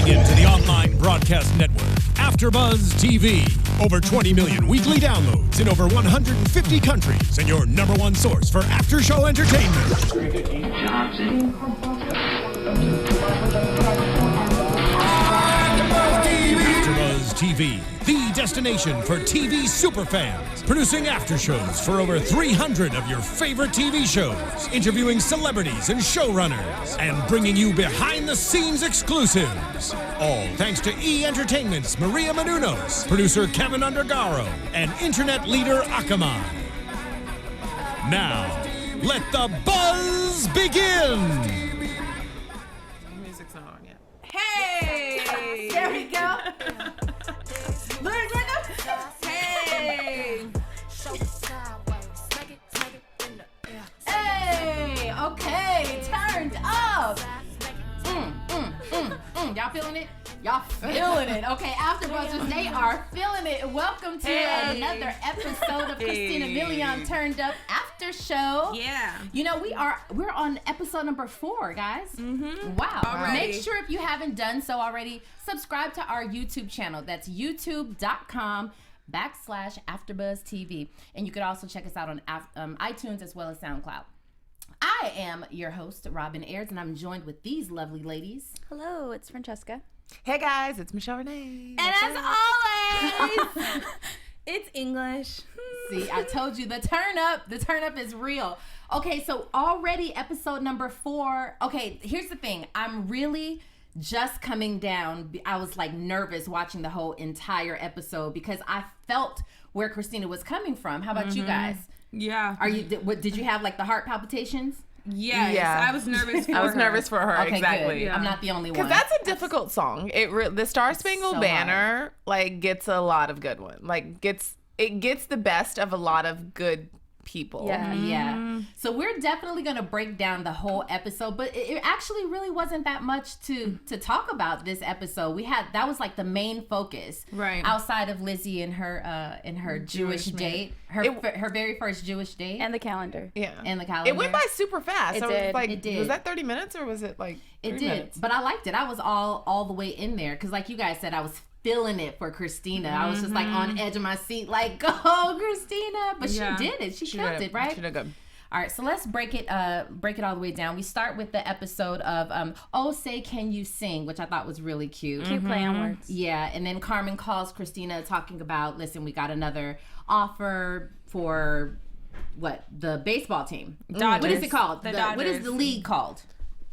Tuning in to the online broadcast network, AFTERBUZZ TV. Over 20 million weekly downloads in over 150 countries, and your number one source for after-show entertainment. AFTERBUZZ TV, the destination for TV superfans. Producing aftershows for over 300 of your favorite TV shows. Interviewing celebrities and showrunners. And bringing you behind-the-scenes exclusives. All thanks to E! Entertainment's Maria Menounos, producer Kevin Undergaro, and internet leader Akamai. Now, let the buzz begin! Music's not on yet. Hey! There we go. Look. Hey! Hey! Okay, turned up. Y'all feeling it? Y'all feeling it. Okay, AfterBuzzers, they are feeling it. Welcome to another episode of Christina Milian Turned Up After Show. Yeah. You know, we're on episode number 4, guys. Mm-hmm. Wow. Already. Make sure if you haven't done so already, subscribe to our YouTube channel. That's youtube.com/AfterBuzzTV. TV. And you could also check us out on iTunes as well as SoundCloud. I am your host, Robin Ayers, and I'm joined with these lovely ladies. Hello, it's Francesca. Hey guys, it's Michelle Renee. And as always, It's English. see, I told you the turn up is real. Okay, so already episode number 4. Okay, here's the thing. I'm really just coming down. I was like nervous watching the whole entire episode because I felt where Christina was coming from. How about you guys? Yeah. Did you have like the heart palpitations? Yes. Yeah. I was nervous for her. I was nervous for her, Okay, exactly. good. Yeah. I'm not the only one. Because that's a difficult song. The Star Spangled so Banner like gets a lot of good ones. Like it gets the best of a lot of good people. Yeah. Yeah. So we're definitely going to break down the whole episode, but it actually really wasn't that much to talk about this episode. That was like the main focus. Right. Outside of Lizzie and her Jewish date, her very first Jewish date. And the calendar. Yeah. And the calendar. It went by super fast. It So did. Like, It did. Was that 30 minutes or was it like It 3 did, minutes? but I liked it. I was all the way in there because, like you guys said, I was feeling it for Christina. I was just like on edge of my seat, like, go Christina! But she did it. She killed it, right? She did good. All right, so let's break it all the way down. We start with the episode of "Oh Say Can You Sing," which I thought was really cute. Cute play on words. Yeah, and then Carmen calls Christina talking about, listen, we got another offer for the baseball team. Dodgers. What is it called? The What is Dodgers. the league called?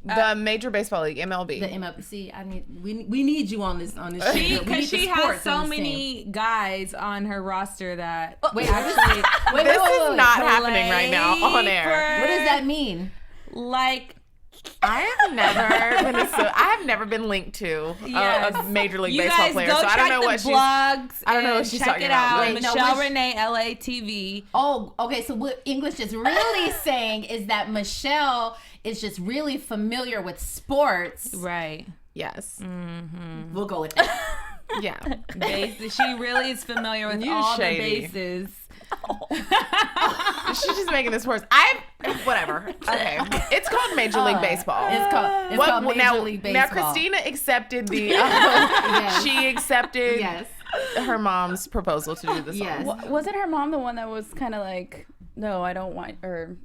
The Major Baseball League, MLB. The MLB. We need you on this show. Because she has so many guys on her roster that Wait, actually, wait, This is not happening right now on air. What does that mean? like I have never been linked to Yes. a Major League you Baseball guys player, go so I check don't know the what blogs. I don't know what and she's check talking it about. out. Wait, no, Michelle which- Renee LA TV. Oh, okay. So what English is really saying is that Michelle is just really familiar with sports. Right. Yes. We'll go with that. Yeah. She really is familiar with You all shady. the bases. She's just making this worse. Whatever. Okay. It's called Major League Baseball. It's called Major League Baseball. Now Christina accepted the. She accepted Yes. her mom's proposal to do the song. Yes. Wasn't her mom the one that was kind of like, no, I don't want, or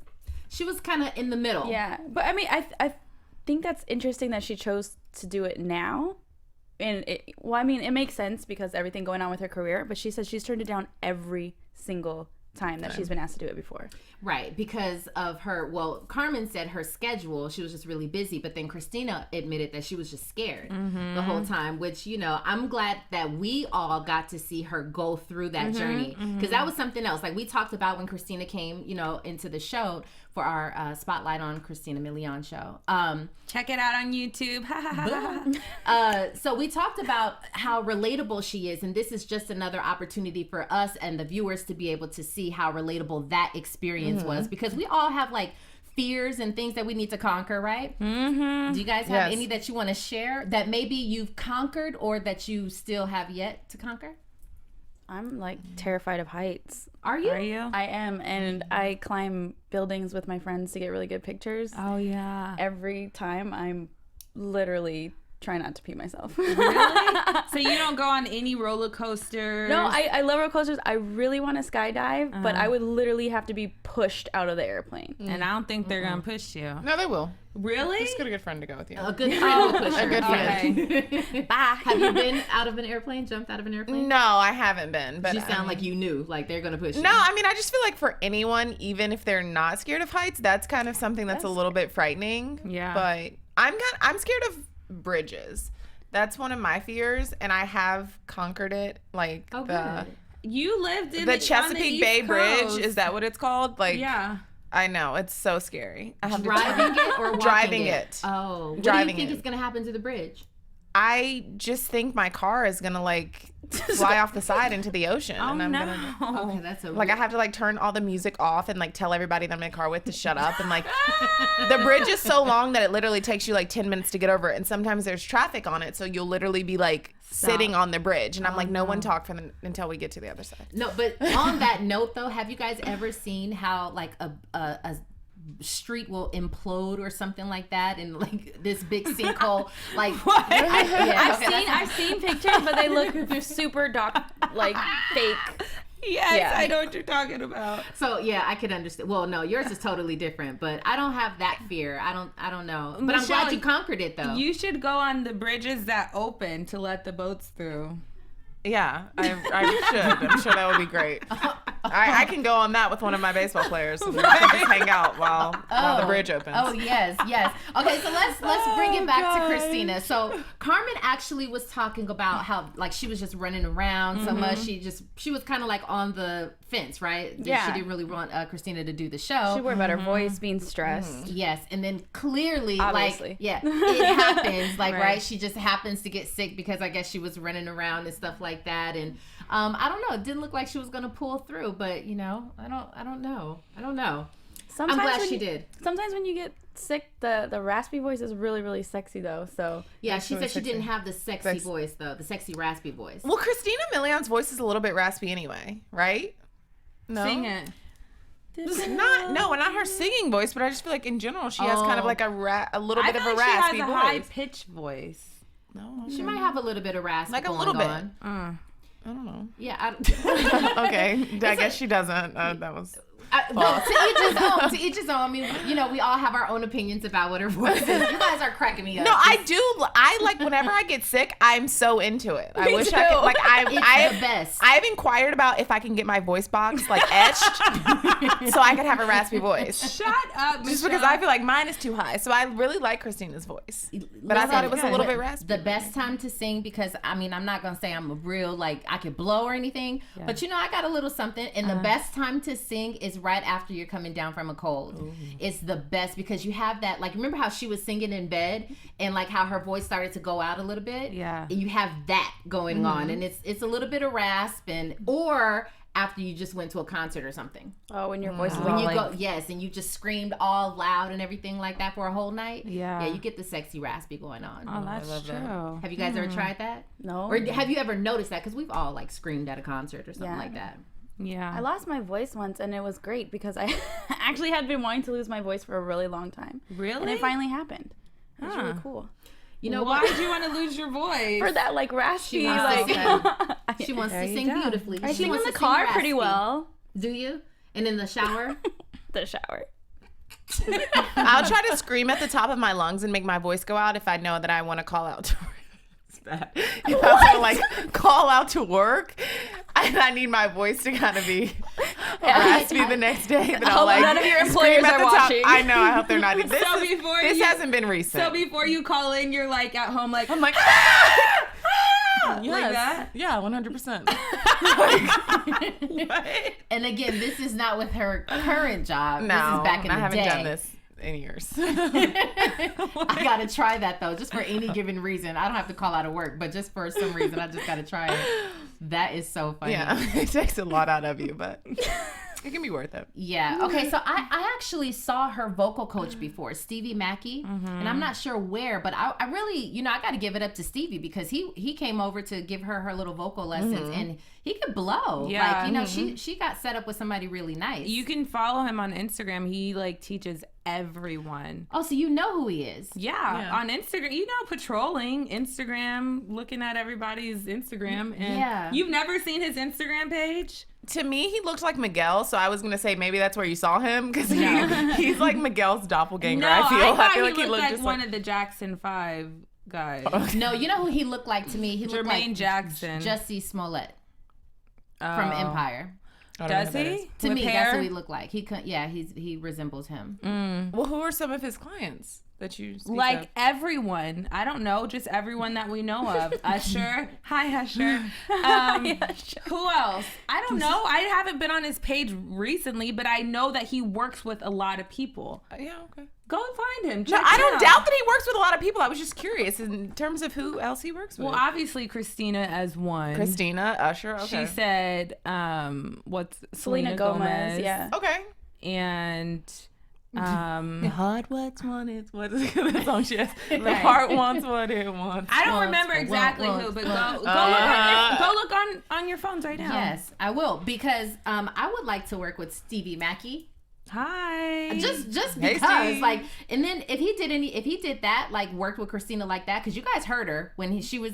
She was kind of in the middle. yeah. But I mean, I think that's interesting that she chose to do it now. And it makes sense because everything going on with her career. But she says she's turned it down every single time that she's been asked to do it before. Right, because of Carmen said her schedule, she was just really busy, but then Christina admitted that she was just scared the whole time, which, I'm glad that we all got to see her go through that journey, because that was something else. Like we talked about when Christina came, into the show for our Spotlight on Christina Milian show. Check it out on YouTube. So we talked about how relatable she is, and this is just another opportunity for us and the viewers to be able to see how relatable that experience was, because we all have like fears and things that we need to conquer, right? Do you guys have any that you want to share that maybe you've conquered or that you still have yet to conquer? I'm like terrified of heights. Are you? Are you? I am, and I climb buildings with my friends to get really good pictures. Oh yeah. Every time I'm literally try not to pee myself. Really? So you don't go on any roller coasters? No, I love roller coasters. I really want to skydive, but I would literally have to be pushed out of the airplane. And I don't think they're going to push you. No, they will. Really? Just get a good friend to go with you. A good friend will push her. A good friend. Bye. Have you been out of an airplane? Jumped out of an airplane? No, I haven't been. But You sound like you knew. Like they're going to push you. No, I mean, I just feel like for anyone, even if they're not scared of heights, that's kind of something that's a little bit frightening. Yeah. But I'm scared of bridges. That's one of my fears, and I have conquered it. Like good. You lived in the on Chesapeake the Bay East Bridge. Coast. Is that what it's called? Like, Yeah. I know, it's so scary. I have Driving it or walking Driving it? it. Oh. What Driving do you think it. is going to happen to the bridge? I just think my car is gonna like fly off the side into the ocean, and I'm gonna Okay, that's a like I have to like turn all the music off and like tell everybody that I'm in the car with to shut up, and like the bridge is so long that it literally takes you like 10 minutes to get over it, and sometimes there's traffic on it, so you'll literally be like sitting on the bridge, and I'm like, no one talk until we get to the other side. No, but on that note though, have you guys ever seen how like a street will implode or something like that, and like this big sinkhole? Like what? I've seen pictures, but they're super like fake. Yes, Yeah. I know what you're talking about. So yeah, I could understand. Well, no, yours is totally different, but I don't have that fear. I don't know. But I'm glad you conquered it though. You should go on the bridges that open to let the boats through. Yeah, I should. I'm sure that would be great. I can go on that with one of my baseball players. So we can just hang out while the bridge opens. Oh yes. Okay, so let's bring it back to Christina. So Carmen actually was talking about how like she was just running around so much. She was kind of like on the fence, right? Yeah. She didn't really want Christina to do the show. She worried about her voice being stressed. Yes, and then clearly, Obviously. like, yeah, it happens, like, right? She just happens to get sick because I guess she was running around and stuff like that, and I don't know. It didn't look like she was gonna pull through, but you know, I don't know. Sometimes I'm glad when she you- did. Sometimes when you get sick, the raspy voice is really, really sexy though. So Yeah, that's she really said she sexy. didn't have the sexy voice though, the sexy raspy voice. Well, Christina Milian's voice is a little bit raspy anyway, right? No. Sing it. Not her singing voice, but I just feel like in general she has kind of like a little bit of a like raspy she has a voice. high pitched voice. No, She might have a little bit of rasp, like a going little bit. on. I don't know. Yeah, Okay, I guess she doesn't. That was. well, to each his own. To each his own. I mean, you know, we all have our own opinions about what her voice is. You guys are cracking me up. No, I do. I like whenever I get sick, I'm so into it. I wish I too. could. Like It's the best. I've inquired about if I can get my voice box like etched, so I could have a raspy voice. Shut up, Just because I feel like mine is too high, so I really like Christina's voice. But I thought it was a little bit raspy. The best time to sing, because I mean, I'm not gonna say I'm a real like I could blow or anything, but you know, I got a little something. And the best time to sing is right after you're coming down from a cold. Ooh. It's the best because you have that, like, remember how she was singing in bed and like how her voice started to go out a little bit? Yeah. And you have that going on, and it's a little bit of rasp, and or after you just went to a concert or something. Oh, when your voice is When all you like... go, yes, and you just screamed all loud and everything like that for a whole night. Yeah. Yeah, you get the sexy raspy going on. Oh, that's true. Have you guys ever tried that? No. Or have you ever noticed that? Because we've all like screamed at a concert or something like that. Yeah. I lost my voice once, and it was great because I actually had been wanting to lose my voice for a really long time. Really? And it finally happened. It was really cool. You know why what? did you want to lose your voice? For that like raspy, She wants to like She wants to you sing go. beautifully. I She sing wants in the to sing car pretty raspy. well. Do you? And in the shower? The shower. I'll try to scream at the top of my lungs and make my voice go out if I know that I want to call out to work. If I want to like call out to work and I need my voice to kind of be raspy the next day, then I'll like none of your employers scream at are the top. watching. I know. I hope they're not. This, So is- before this you- hasn't been recent. So before you call in, you're like at home, like I'm like, like that. Yeah, 100%. What? And again, this is not with her current job. No, this is back in the I haven't day. done this in years. I gotta try that though, just for any given reason. I don't have to call out of work, but just for some reason, I just gotta try it. That is so funny. Yeah, it takes a lot out of you, but It can be worth it. Yeah. Okay. So I actually saw her vocal coach before, Stevie Mackey, and I'm not sure where, but I really, I got to give it up to Stevie because he came over to give her little vocal lessons, and he could blow. Yeah. Like, she got set up with somebody really nice. You can follow him on Instagram. He like teaches everyone. Oh, so you know who he is? Yeah. On Instagram, patrolling Instagram, looking at everybody's Instagram, and you've never seen his Instagram page? To me, he looked like Miguel, so I was gonna say maybe that's where you saw him because he's like Miguel's doppelganger. No, I feel like he looked like just one of the Jackson 5 guys. No, you know who he looked like to me? He looked like Jackson, Jussie Smollett from Empire. Does he? To With me, hair? that's who he looked like. He resembles him. Well, who are some of his clients that you speak like of? everyone? I don't know, just everyone that we know of. Usher. Hi, Usher. Who else? I don't know. I haven't been on his page recently, but I know that he works with a lot of people. Yeah, okay. Go and find him. No, I don't doubt that he works with a lot of people. I was just curious in terms of who else he works with. Well, obviously Christina as one. Christina, Usher, okay. She said, what's Selena Gomez, yeah. Okay. And The heart wants what it wants. The song she has. The heart wants what it wants. I don't remember exactly who, but go look on your phones right now. Yes, I will, because I would like to work with Stevie Mackey. Hi. Just because, like, and then if he did that, like, worked with Christina like that, because you guys heard her when she was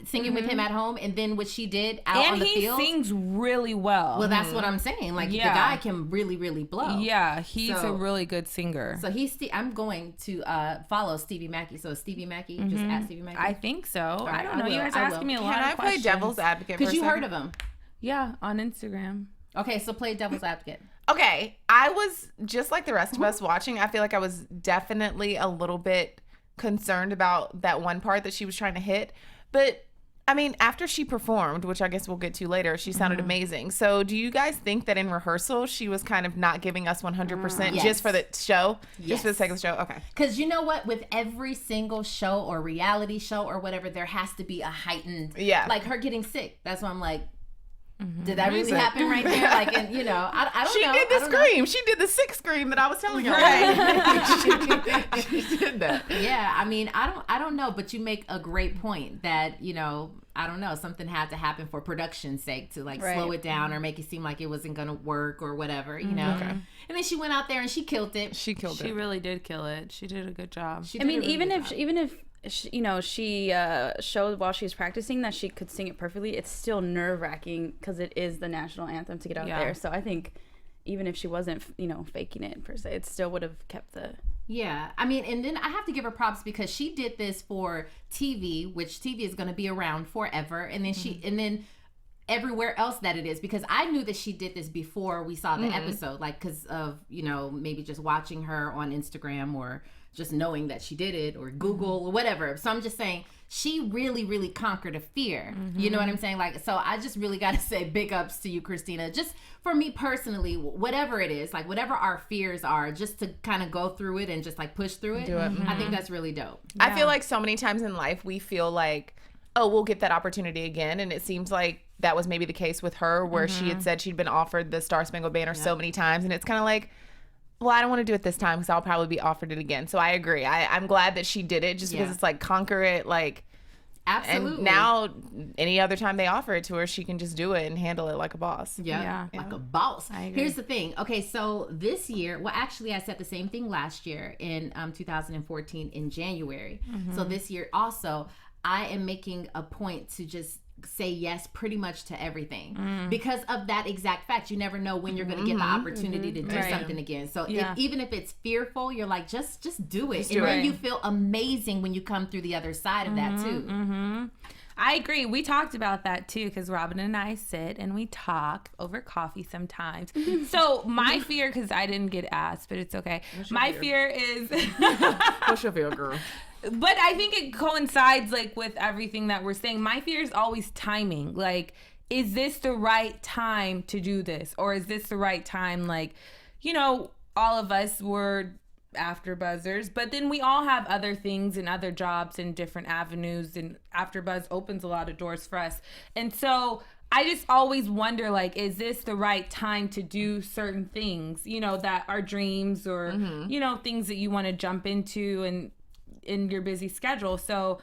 singing with him at home, and then what she did out on the field. And he sings really well. Well, that's what I'm saying. Like, the guy can really, really blow. Yeah, he's a really good singer. So I'm going to follow Stevie Mackey. So Stevie Mackey, just at Stevie Mackey. I think so. Right, I don't know. You guys are asking me a lot of questions. Can I play devil's advocate for a Because you second? heard of him. Yeah, on Instagram. Okay, so play devil's advocate. Okay, I was just like the rest of us watching. I feel like I was definitely a little bit concerned about that one part that she was trying to hit. But I mean, after she performed, which I guess we'll get to later, she sounded amazing. So do you guys think that in rehearsal, she was kind of not giving us 100% just for the show? Yes. Just for the sake of the show? Okay. Because you know what? With every single show or reality show or whatever, there has to be a heightened, like her getting sick. That's why I'm like, did that really happen right there? Like, and I don't know. She did the scream. She did the sick scream that I was telling you. Right. she did that. Yeah, I mean, I don't know, but you make a great point that, I don't know, something had to happen for production's sake to like slow it down or make it seem like it wasn't gonna work or whatever, Okay. And then she went out there and she killed it. She really did kill it. She did a good job. I mean, even if she showed while she was practicing that she could sing it perfectly, it's still nerve-wracking because it is the national anthem to get out there. So I think even if she wasn't, faking it per se, it still would have kept the... Yeah. I mean, and then I have to give her props because she did this for TV, which TV is going to be around forever. And then and then everywhere else that it is, because I knew that she did this before we saw the episode, like, because of, maybe just watching her on Instagram or just knowing that she did it or Google or whatever. So I'm just saying she really, really conquered a fear. You know what I'm saying? Like, so I just really got to say big ups to you, Christina. Just for me personally, whatever it is, like whatever our fears are, just to kind of go through it and just like push through it. I think that's really dope. Yeah. I feel like so many times in life we feel like, oh, we'll get that opportunity again. And it seems like that was maybe the case with her where she had said she'd been offered the Star Spangled Banner so many times. And it's kind of like, well, I don't want to do it this time because I'll probably be offered it again. So I agree. I'm glad that she did it just because it's like conquer it, like. Absolutely. And now any other time they offer it to her, she can just do it and handle it like a boss. Yeah. Like a boss. I agree. Here's the thing. Okay, so this year, well, actually I said the same thing last year in 2014 in January. So this year also, I am making a point to just say yes pretty much to everything because of that exact fact. You never know when you're going to get the opportunity to do something again. So even if it's fearful, you're like, just do it. And then you feel amazing when you come through the other side of that too. I agree. We talked about that too because Robin and I sit and we talk over coffee sometimes. So my fear, because I didn't get asked, but it's okay. My fear is... What's your fear, girl? But I think it coincides like with everything that we're saying. My fear is always timing. Like, is this the right time to do this? Or is this the right time? Like, all of us were AfterBuzzers, but then we all have other things and other jobs and different avenues, and AfterBuzz opens a lot of doors for us. And so I just always wonder, like, is this the right time to do certain things, you know, that are dreams or, you know, things that you want to jump into and in your busy schedule. So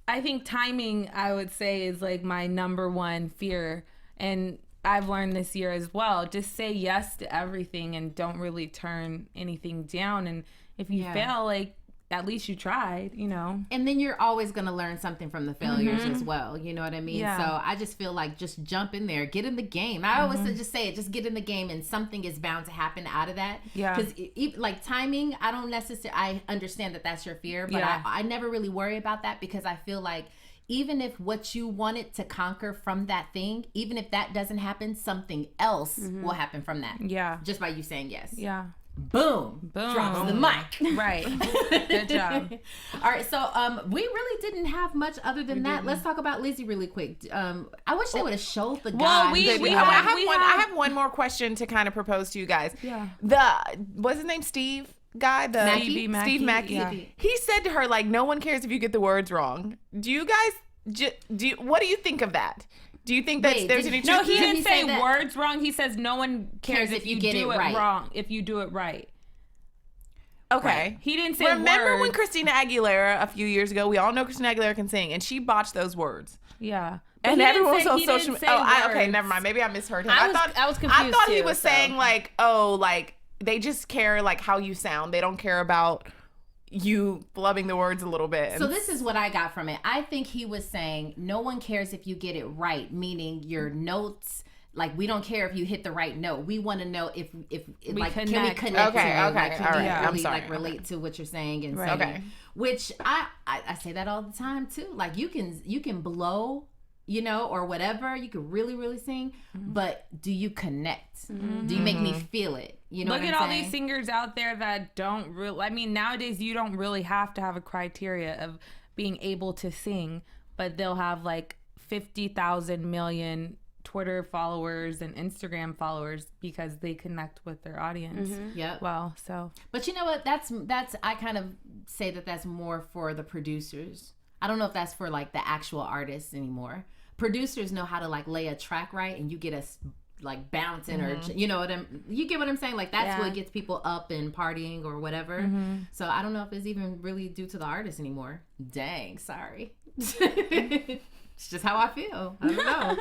I think timing, I would say, is like my number one fear. And I've learned this year as well, just say yes to everything and don't really turn anything down. And if you fail, like, at least you tried, you know. And then you're always going to learn something from the failures as well. You know what I mean? Yeah. So I just feel like just jump in there, get in the game. I always just say it, just get in the game, and something is bound to happen out of that. Yeah. Because like timing, I don't necessarily, I understand that that's your fear, but I never really worry about that, because I feel like even if what you wanted to conquer from that thing, even if that doesn't happen, something else will happen from that. Yeah. Just by you saying yes. Yeah. Boom. Drops the mic. Right. Good job. All right, so we really didn't have much other than that. Let's talk about Lizzie really quick. I wish they would have showed the guy. I have one more question to kind of propose to you guys. Yeah. What's his name? Steve guy? Mackey? Steve Mackey. Yeah. He said to her, like, no one cares if you get the words wrong. Do you guys, what do you think of that? Do you think that there's any truth? No, he Did didn't he say say words wrong. He says no one cares if you get do it it right. wrong. If you do it right. Okay. Right. He didn't say Remember words. when Christina Aguilera a few years ago, we all know Christina Aguilera can sing, and she botched those words. Yeah. And everyone was on he social didn't media. say Okay, words. never mind. Maybe I misheard him. I was confused I thought he too, was so. saying, like, oh, like, they just care, like, how you sound. They don't care about you flubbing the words a little bit. So this is what I got from it. I think he was saying no one cares if you get it right, meaning your notes. Like, we don't care if you hit the right note. We want to know if like, can we connect. connect Okay, to it? okay, Like, can all we right. I'm really sorry. like relate to what you're saying and Right. saying? Okay. Which I say that all the time too. Like, you can blow, you know, or whatever. You can really, really sing, but do you connect? Do you make me feel it? You know Look what at I'm all saying? these singers out there that don't really. I mean, nowadays you don't really have to have a criteria of being able to sing, but they'll have like 50,000 million Twitter followers and Instagram followers because they connect with their audience. Yep. Well, so But you know what? That's I kind of say that that's more for the producers. I don't know if that's for like the actual artists anymore. Producers know how to like lay a track right, and you get us like bouncing or you know what you get what I'm saying? Like that's what gets people up and partying or whatever. So I don't know if it's even really due to the artist anymore. Dang, sorry. It's just how I feel. I don't know.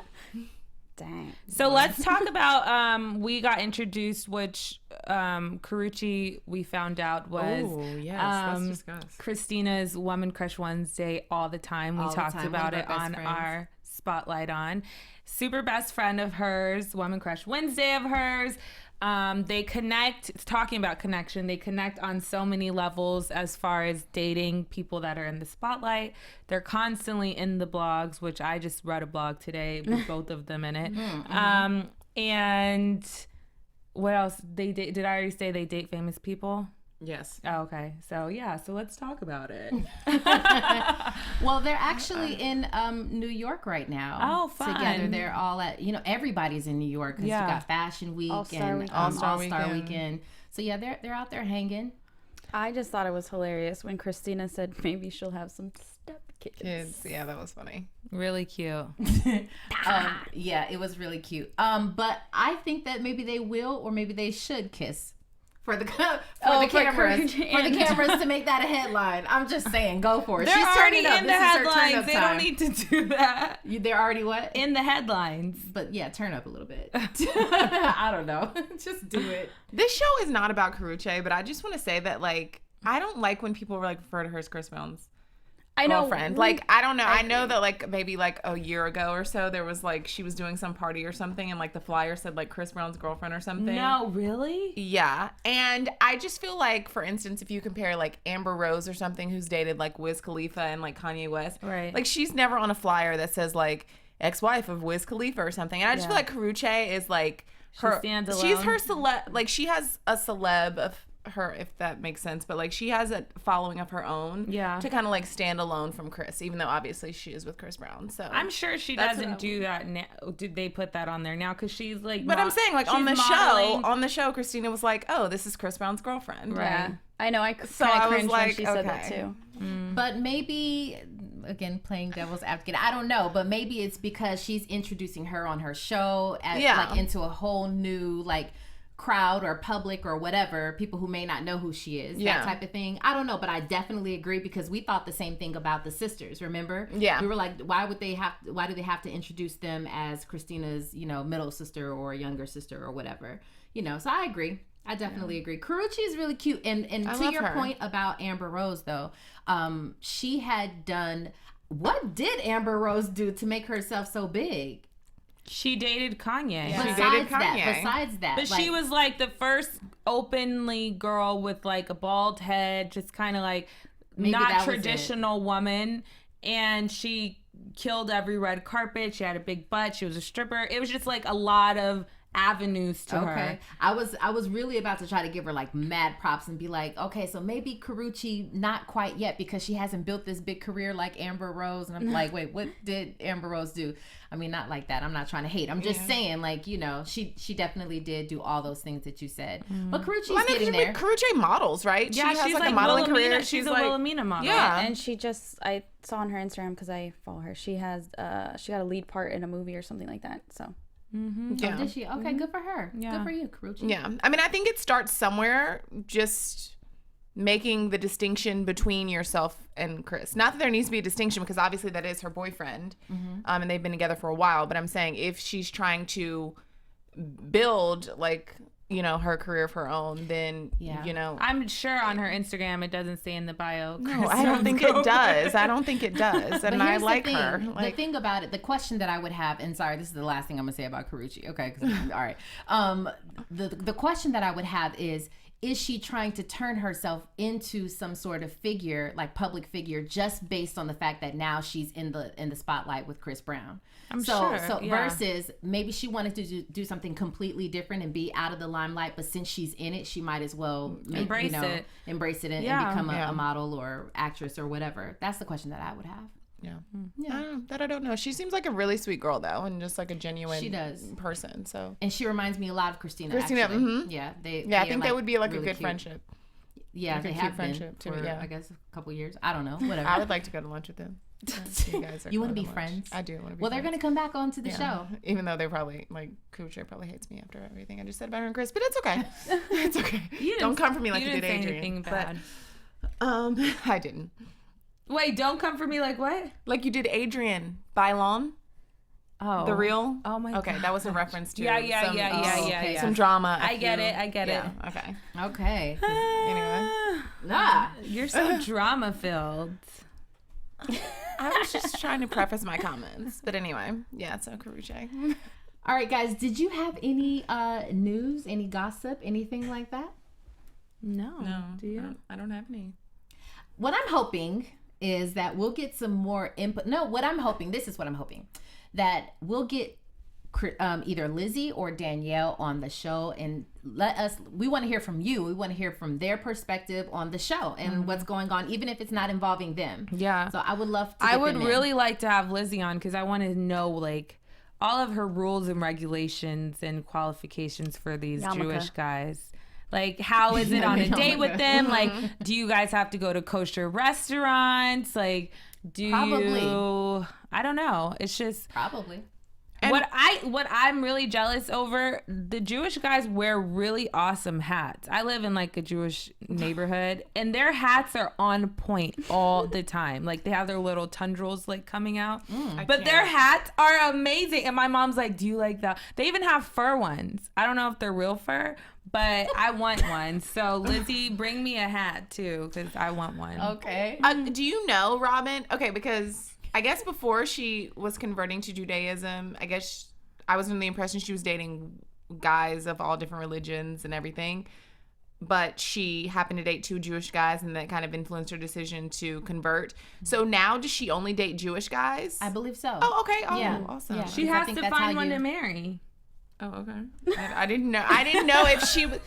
Dang. So let's talk about we got introduced, which Karrueche we found out was let's discuss. Christina's Woman Crush Wednesday all the time. We All the talked time. about One of it our best on friends. our Spotlight on. Super best friend of hers, Woman Crush Wednesday of hers. They connect, it's talking about connection. They connect on so many levels as far as dating people that are in the spotlight. They're constantly in the blogs, which I just read a blog today with both of them in it. And what else? They did I already say they date famous people? Yes. Oh, okay. So yeah, so let's talk about it. Well, they're actually in New York right now. Oh, fun. Together, they're all at, you know, everybody's in New York because Yeah. you got Fashion Week All-Star and Weekend. All-Star Weekend. Weekend. So yeah, they're out there hanging. I just thought it was hilarious when Christina said maybe she'll have some step Kids. Yeah, that was funny. Really cute. Yeah, it was really cute. But I think that maybe they will, or maybe they should kiss. For the cameras, for the cameras to make that a headline. I'm just saying, go for it. They're She's already turning up. in the This is her turn headlines. up They time. don't need to do that. They're already what? In the headlines. But yeah, turn up a little bit. I don't know. Just do it. This show is not about Karrueche, but I just want to say that, like, I don't like when people like refer to her as Chris Brown's I know. girlfriend. Like, I don't know. I know that, like, maybe like a year ago or so, there was like she was doing some party or something, and like the flyer said like Chris Brown's girlfriend or something. No, really? Yeah. And I just feel like, for instance, if you compare like Amber Rose or something who's dated like Wiz Khalifa and like Kanye West, Right. like she's never on a flyer that says like ex-wife of Wiz Khalifa or something. And I just feel like Karrueche is like her. stands She's alone. her celeb. Like she has a celeb of her, if that makes sense, but like she has a following of her own. Yeah. To kind of like stand alone from Chris, even though obviously she is with Chris Brown. So I'm sure she That's what doesn't I do that now. Did they put that on there now? Because she's like. But I'm saying, like, on the she's modeling. show, Christina was like, "Oh, this is Chris Brown's girlfriend." Right. Yeah. I know. I So kind I of was cringed like, when she said that okay. too. But maybe again, playing devil's advocate. I don't know, but maybe it's because she's introducing her on her show like into a whole new like crowd or public or whatever, people who may not know who she is, that type of thing. I don't know, but I definitely agree because we thought the same thing about the sisters, remember? Yeah. We were like, why do they have to introduce them as Christina's, middle sister or younger sister or whatever? So I agree. I definitely agree. Karrueche is really cute. And to your point about Amber Rose, though, she had done... What did Amber Rose do to make herself so big? She dated Kanye. Yeah. Besides that. But she was like the first openly girl with like a bald head, just kind of like not traditional woman. And she killed every red carpet. She had a big butt. She was a stripper. It was just like a lot of avenues to her. I was really about to try to give her like mad props and be like, okay, so maybe Karrueche not quite yet because she hasn't built this big career like Amber Rose. And I'm like, wait, what did Amber Rose do? I mean, not like that. I'm not trying to hate. I'm just saying, like, she definitely did do all those things that you said. But Karrueche's getting there. Karrueche models, right? Yeah, she has she's like a modeling career. She's a Wilhelmina model. Yeah, and she just, I saw on her Instagram because I follow her. She has, she got a lead part in a movie or something like that. So. Yeah. Oh, did she? Okay, good for her. Yeah. Good for you, Karrueche. Yeah. I mean, I think it starts somewhere, just making the distinction between yourself and Chris. Not that there needs to be a distinction because obviously that is her boyfriend and they've been together for a while. But I'm saying if she's trying to build like, her career of her own, then, I'm sure on her Instagram it doesn't say in the bio. No, I don't think it does. I don't think it does. And I like her. The thing about it, the question that I would have, and sorry, this is the last thing I'm going to say about Karrueche. Okay, all right. The question that I would have is she trying to turn herself into some sort of figure, like public figure, just based on the fact that now she's in the spotlight with Chris Brown? So versus maybe she wanted to do something completely different and be out of the limelight, but since she's in it, she might as well embrace it and become a model or actress or whatever. That's the question that I would have. I don't know. She seems like a really sweet girl though, and just like a genuine person. So, and she reminds me a lot of Christina. Yeah, I think that would be like really a good friendship. Yeah, like they have been for, I guess, a couple years. I don't know. Whatever. I would like to go to lunch with them. You want to be friends? I do want to be Well, they're going to come back onto the show. Even though they're probably, like, Karrueche probably hates me after everything I just said about her and Chris, but it's okay. It's okay. Don't come for me like you did Adrian. Anything bad. I didn't. Wait, don't come for me like what? Like you did Adrian Bailon. Oh. The real? Oh my God. Okay, that was a reference to some drama. I get it. Okay. Anyway. You're so drama filled. I was just trying to preface my comments. But anyway, so Karrueche. All right, guys, did you have any news, any gossip, anything like that? No. Do you? I don't have any. What I'm hoping is that we'll get some more input. No, this is what I'm hoping. That we'll get either Lizzie or Danielle on the show and we want to hear from you. We want to hear from their perspective on the show and what's going on, even if it's not involving them. Yeah. So I would love to. I would really like to have Lizzie on because I want to know like all of her rules and regulations and qualifications for these Jewish guys. Like, how is it on a date with them? Like, do you guys have to go to kosher restaurants? Like, you? I don't know. It's just probably. And what I'm really jealous over, the Jewish guys wear really awesome hats. I live in like a Jewish neighborhood and their hats are on point all the time. Like they have their little tendrils like coming out. But their hats are amazing. And my mom's like, do you like that? They even have fur ones. I don't know if they're real fur, but I want one. So Lizzie, bring me a hat too because I want one. Okay. Do you know, Robin? Okay, because I guess before she was converting to Judaism, I guess I was under the impression she was dating guys of all different religions and everything. But she happened to date 2 Jewish guys, and that kind of influenced her decision to convert. So now does she only date Jewish guys? I believe so. Oh, okay. Oh, yeah. Awesome. Yeah. She has to find one to marry. Oh, okay. I didn't know. I didn't know if she was.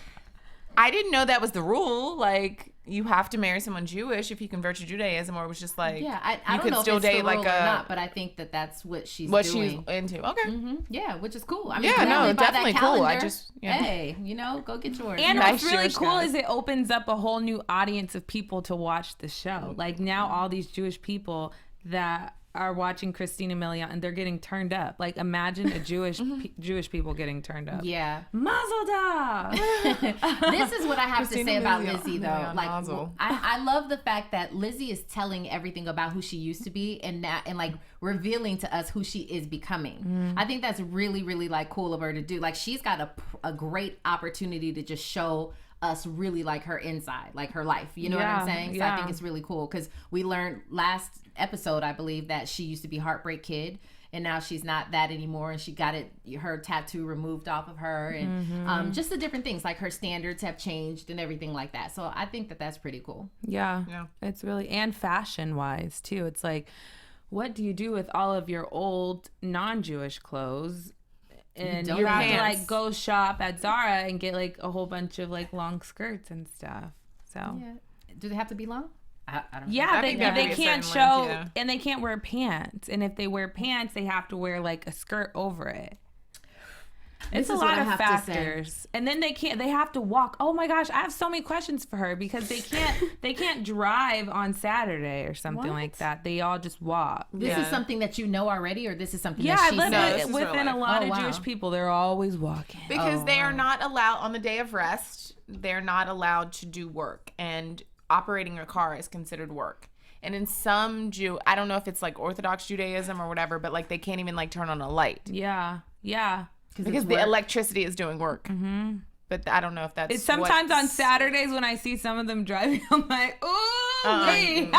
I didn't know that was the rule. Like, you have to marry someone Jewish if you convert to Judaism, or it was just like, I don't know if it's the rule or not, but I think that that's what she's doing. She's into. Okay. Yeah, which is cool. I mean, definitely cool. I just, hey, go get yours. And what's really cool is it opens up a whole new audience of people to watch the show. Like now all these Jewish people that are watching Christina Milian and they're getting turned up. Like, imagine a Jewish people getting turned up. Yeah. Mazel tov. This is what I have to say about Lizzie, though. Yeah, Like, mazel. I love the fact that Lizzie is telling everything about who she used to be and like revealing to us who she is becoming. I think that's really, really like cool of her to do. Like, she's got a great opportunity to just show us really like her inside, like her life. You know what I'm saying? So I think it's really cool because we learned last episode, I believe, that she used to be Heartbreak Kid and now she's not that anymore, and she got her tattoo removed off of her, and just the different things, like her standards have changed and everything like that. So I think that that's pretty cool. Yeah. It's really, and fashion wise too. It's like, what do you do with all of your old non-Jewish clothes? And you have to like go shop at Zara and get like a whole bunch of like long skirts and stuff. So do they have to be long? I don't know. Yeah, think they be a can't certain show, length, and they can't wear pants. And if they wear pants, they have to wear like a skirt over it. It's a lot of factors. And then they have to walk. Oh my gosh, I have so many questions for her because they can't drive on Saturday or something like that. They all just walk. This is something that you know already, or this is something I that she live knows? within a lot of Jewish people. They're always walking. Because they are not allowed on the day of rest. They're not allowed to do work, and operating a car is considered work. And in some I don't know if it's like Orthodox Judaism or whatever, but like they can't even like turn on a light. Yeah. Because the electricity is doing work. Mm-hmm. But I don't know if that's. It's sometimes on Saturdays when I see some of them driving, I'm like, ooh, wait.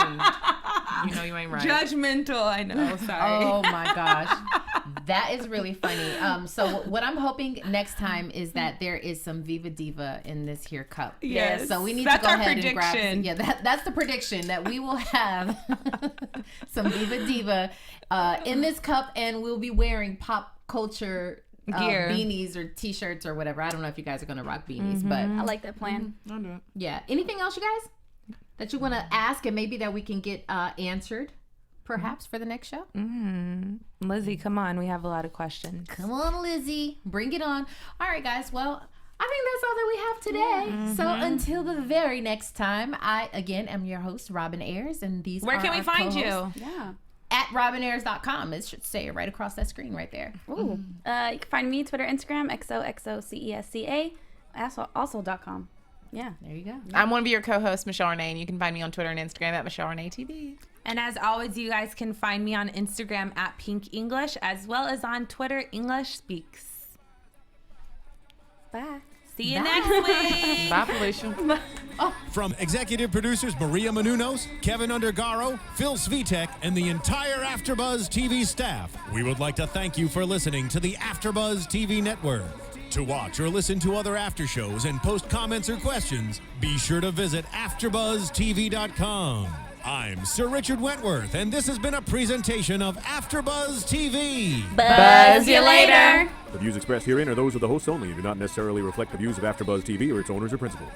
You know you ain't right. Judgmental, I know. Sorry. Oh my gosh, that is really funny. So what I'm hoping next time is that there is some Viva Diva in this here cup. Yes. So we need That's to go our ahead prediction. and grab. That's the prediction, that we will have some Viva Diva in this cup, and we'll be wearing pop culture gear, beanies or t-shirts or whatever. I don't know if you guys are gonna rock beanies, but I like that plan. I'll do it. Yeah. Anything else, you guys, that you want to ask and maybe that we can get answered perhaps for the next show? Lizzie, come on, we have a lot of questions. Come on, Lizzie, bring it on. All right, guys, well, I think that's all that we have today. So until the very next time, I again am your host, Robin Ayers, and these Where are can we our find co-hosts. you? Yeah. At robinayers.com. It should say it right across that screen right there. Ooh. You can find me Twitter, Instagram, XOXOCESCA, also.com. Yeah. There you go. I'm one of your co-hosts, Michelle Renee, and you can find me on Twitter and Instagram at Michelle Renee TV. And as always, you guys can find me on Instagram at Pink English, as well as on Twitter, English Speaks. Bye. See you next week. Bye, Felicia. From executive producers Maria Menounos, Kevin Undergaro, Phil Svitek, and the entire AfterBuzz TV staff, we would like to thank you for listening to the AfterBuzz TV network. To watch or listen to other after shows and post comments or questions, be sure to visit AfterBuzzTV.com. I'm Sir Richard Wentworth, and this has been a presentation of AfterBuzz TV. Buzz you later. The views expressed herein are those of the hosts only and do not necessarily reflect the views of AfterBuzz TV or its owners or principals.